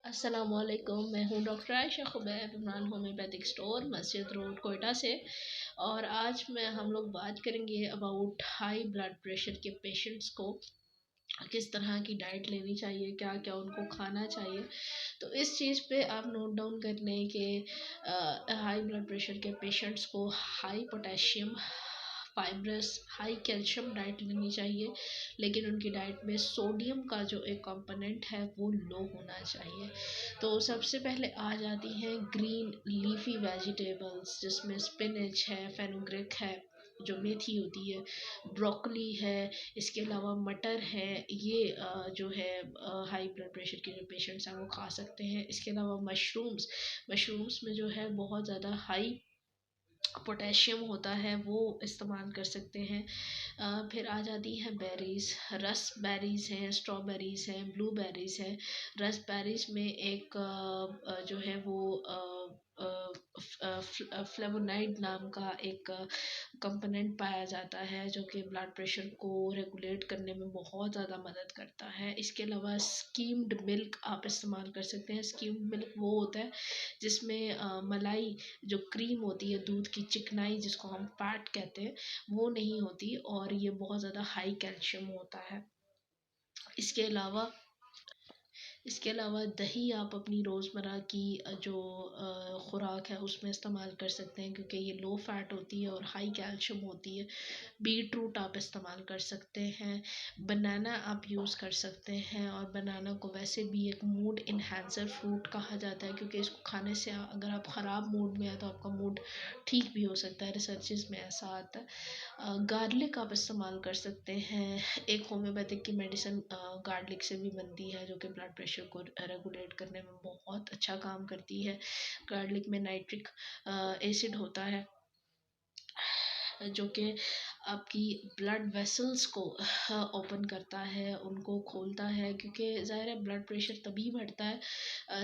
अस्सलामुअलैकुम। मैं हूँ doctor Ayesha Khubaib, Imran homeopathic store, मस्जिद रोड, कोयटा से। और आज हम लोग बात करेंगे अबाउट हाई ब्लड प्रेशर के पेशेंट्स को किस तरह की डाइट लेनी चाहिए, क्या क्या उनको खाना चाहिए। तो इस चीज़ पे आप नोट डाउन कर लें कि हाई ब्लड प्रेशर के पेशेंट्स को high potassium, fibrous, high calcium diet लेनी चाहिए, लेकिन उनकी डाइट में सोडियम का जो एक कंपोनेंट है वो लो होना चाहिए। तो सबसे पहले आ जाती हैं ग्रीन लीफी वेजिटेबल्स, जिसमें स्पिनच है, फेनुग्रीक है, जो मेथी होती है, ब्रोकली है, इसके अलावा मटर है। ये जो है हाई ब्लड प्रेशर के जो पेशेंट्स हैं वो खा सकते हैं। इसके अलावा मशरूम्स, मशरूम्स में जो है बहुत ज़्यादा हाई पोटेशियम होता है, वो इस्तेमाल कर सकते हैं। फिर आ जाती हैं बेरीज़, रसबेरीज़ हैं, स्ट्रॉबेरीज़ हैं, ब्लूबेरीज़ हैं। रसबेरीज़ में एक जो है वो फ्लेवोनाइड नाम का एक कंपोनेंट पाया जाता है, जो कि ब्लड प्रेशर को रेगुलेट करने में बहुत ज़्यादा मदद करता है। इसके अलावा स्कीम्ड मिल्क आप इस्तेमाल कर सकते हैं। स्कीम्ड मिल्क वो होता है जिसमें मलाई, जो क्रीम होती है, दूध की चिकनाई जिसको हम फैट कहते हैं, वो नहीं होती, और ये बहुत ज़्यादा हाई कैल्शियम होता है। इसके अलावा इसके अलावा दही आप अपनी रोज़मर्रा की जो खुराक है उसमें इस्तेमाल कर सकते हैं, क्योंकि ये लो फैट होती है और हाई कैल्शियम होती है। बीट रूट आप इस्तेमाल कर सकते हैं। बनाना आप यूज़ कर सकते हैं, और बनाना को वैसे भी एक मूड इन्हांसर फ्रूट कहा जाता है, क्योंकि इसको खाने से अगर आप ख़राब मूड में हैं तो आपका मूड ठीक भी हो सकता है। रिसर्चेस में ऐसा आता है। गार्लिक आप इस्तेमाल कर सकते हैं। एक होम्योपैथिक की मेडिसिन गार्लिक से भी बनती है, जो कि ब्लड प्रेशर को रेगुलेट करने में बहुत अच्छा काम करती है। गार्लिक में नाइट्रिक एसिड होता है, जो कि आपकी ब्लड वेसल्स को ओपन करता है, उनको खोलता है, क्योंकि ज़ाहिर है ब्लड प्रेशर तभी बढ़ता है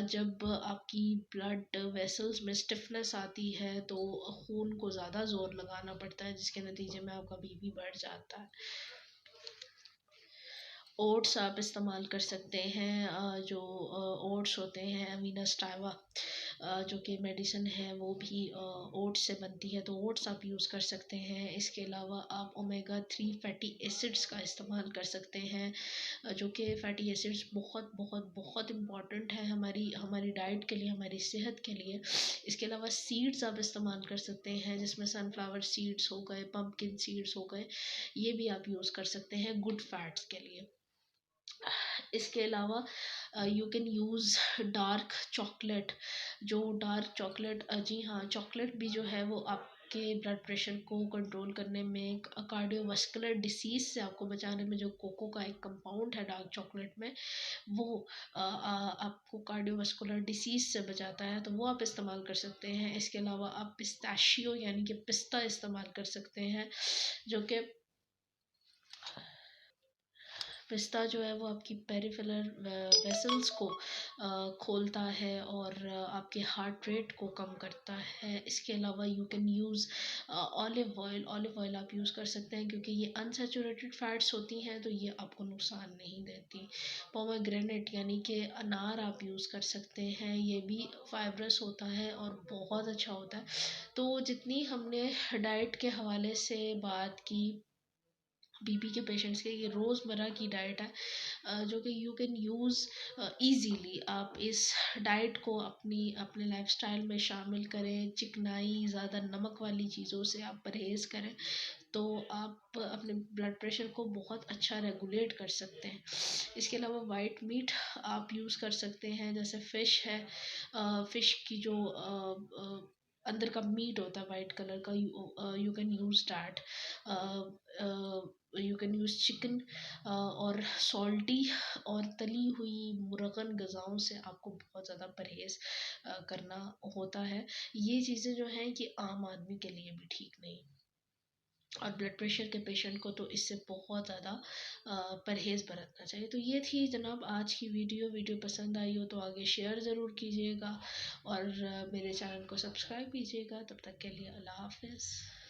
जब आपकी ब्लड वेसल्स में स्टिफनेस आती है, तो खून को ज़्यादा ज़ोर लगाना पड़ता है, जिसके नतीजे में आपका बीपी बढ़ जाता है। ओट्स आप इस्तेमाल कर सकते हैं। जो ओट्स होते हैं अमीना स्टाइवा, जो कि मेडिसिन है, वो भी ओट्स से बनती है, तो ओट्स आप यूज़ कर सकते हैं। इसके अलावा आप ओमेगा 3 फैटी एसिड्स का इस्तेमाल कर सकते हैं, जो कि फैटी एसिड्स बहुत बहुत बहुत इम्पॉर्टेंट है हमारी हमारी डाइट के लिए, हमारी सेहत के लिए। इसके अलावा सीड्स आप इस्तेमाल कर सकते हैं, जिसमें सनफ्लावर सीड्स हो गए, पम्पकिन सीड्स हो गए, ये भी आप यूज़ कर सकते हैं गुड फैट्स के लिए। इसके अलावा you can use dark chocolate. जो डार्क चॉकलेट, जी हाँ, चॉकलेट भी जो है वो आपके ब्लड प्रेशर को कंट्रोल करने में, कार्डियोवास्कुलर डिसीज़ से आपको बचाने में, जो कोको का एक कंपाउंड है डार्क चॉकलेट में, वो आपको कार्डियोवास्कुलर डिसीज़ से बचाता है, तो वो आप इस्तेमाल कर सकते हैं। इसके अलावा आप पिस्ताशियो यानी कि पिस्ता इस्तेमाल कर सकते हैं, जो कि पिस्ता जो है वो आपकी पेरिफेरल वेसल्स को खोलता है, और आपके हार्ट रेट को कम करता है। इसके अलावा you can use olive oil. Olive oil आप यूज़ कर सकते हैं, क्योंकि ये अनसैचुरेटेड फैट्स होती हैं, तो ये आपको नुकसान नहीं देती। पोमेग्रेनेट यानी कि अनार आप यूज़ कर सकते हैं, ये भी फाइब्रस होता है और बहुत अच्छा होता है। तो जितनी हमने डाइट के हवाले से बात की बीपी के पेशेंट्स के, ये रोज़मर्रा की डाइट है, जो कि यू कैन यूज़ ईज़िली। आप इस डाइट को अपनी अपने लाइफस्टाइल में शामिल करें। चिकनाई, ज़्यादा नमक वाली चीज़ों से आप परहेज़ करें, तो आप अपने ब्लड प्रेशर को बहुत अच्छा रेगुलेट कर सकते हैं। इसके अलावा वाइट मीट आप यूज़ कर सकते हैं, जैसे फ़िश है। फ़िश की जो अंदर का मीट होता है वाइट कलर का, you can use that. You can use chicken. और सॉल्टी और तली हुई मुर्गन ग़िज़ाओं से आपको बहुत ज़्यादा परहेज़ करना होता है। ये चीज़ें जो हैं कि आम आदमी के लिए भी ठीक नहीं, और ब्लड प्रेशर के पेशेंट को तो इससे बहुत ज़्यादा परहेज़ बरतना चाहिए। तो ये थी जनाब आज की वीडियो पसंद आई हो तो आगे शेयर ज़रूर कीजिएगा, और मेरे चैनल को सब्सक्राइब कीजिएगा। तब तक के लिए अल्लाह हाफ़िज़।